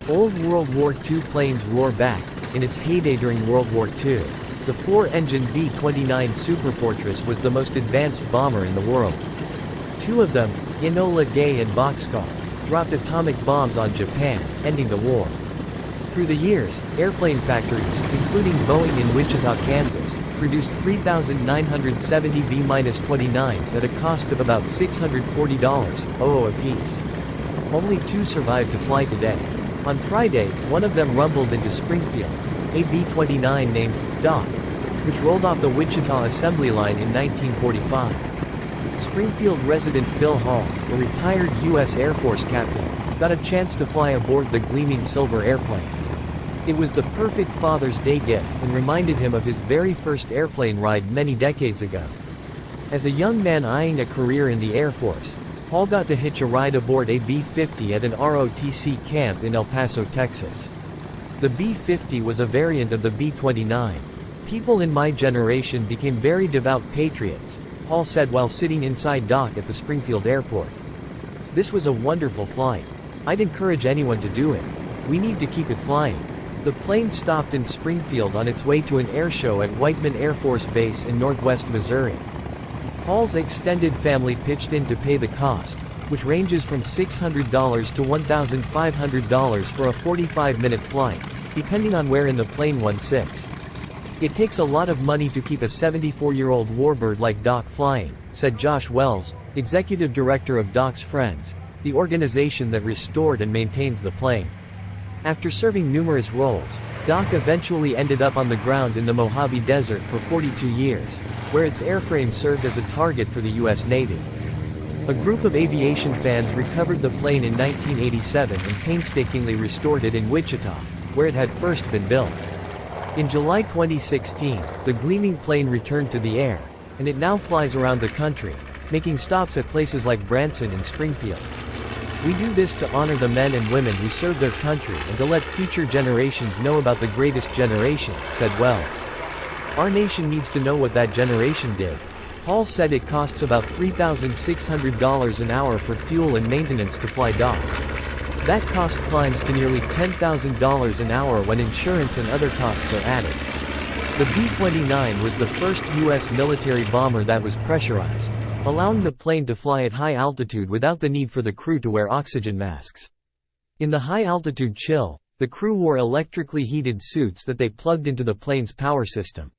Old World War II planes roar back, in its heyday during World War II. The four-engine B-29 Superfortress was the most advanced bomber in the world. Two of them, Enola Gay and Bockscar, dropped atomic bombs on Japan, ending the war. Through the years, airplane factories, including Boeing in Wichita, Kansas, produced 3,970 B-29s at a cost of about $640 apiece. Only two survive to fly today. On Friday, one of them rumbled into Springfield, a B-29 named Doc, which rolled off the Wichita assembly line in 1945. Springfield resident Phil Hall, a retired U.S. Air Force captain, got a chance to fly aboard the gleaming silver airplane. It was the perfect Father's Day gift and reminded him of his very first airplane ride many decades ago. As a young man eyeing a career in the Air Force, Hall got to hitch a ride aboard a B-50 at an ROTC camp in El Paso, Texas. The B-50 was a variant of the B-29. People in my generation became very devout patriots, Hall said while sitting inside Doc at the Springfield airport. This was a wonderful flight. I'd encourage anyone to do it. We need to keep it flying. The plane stopped in Springfield on its way to an airshow at Whiteman Air Force Base in northwest Missouri. Hall's extended family pitched in to pay the cost, which ranges from $600 to $1,500 for a 45-minute flight, depending on where in the plane one sits. It takes a lot of money to keep a 74-year-old warbird like Doc flying, said Josh Wells, executive director of Doc's Friends, the organization that restored and maintains the plane. After serving numerous roles, Doc eventually ended up on the ground in the Mojave Desert for 42 years, where its airframe served as a target for the U.S. Navy. A group of aviation fans recovered the plane in 1987 and painstakingly restored it in Wichita, where it had first been built. In July 2016, the gleaming plane returned to the air, and it now flies around the country, making stops at places like Branson and Springfield. We do this to honor the men and women who served their country and to let future generations know about the greatest generation, said Wells. Our nation needs to know what that generation did. Hall said it costs about $3,600 an hour for fuel and maintenance to fly Doc. That cost climbs to nearly $10,000 an hour when insurance and other costs are added. The B-29 was the first U.S. military bomber that was pressurized, allowing the plane to fly at high altitude without the need for the crew to wear oxygen masks. In the high-altitude chill, the crew wore electrically heated suits that they plugged into the plane's power system.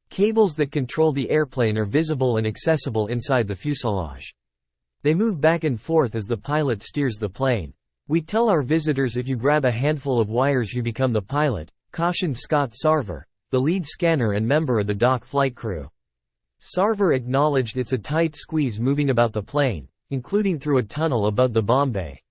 Cables that control the airplane are visible and accessible inside the fuselage. They move back and forth as the pilot steers the plane. We tell our visitors if you grab a handful of wires you become the pilot, cautioned Scott Sarver, the lead scanner and member of the Doc flight crew. Sarver acknowledged it's a tight squeeze moving about the plane, including through a tunnel above the bomb bay.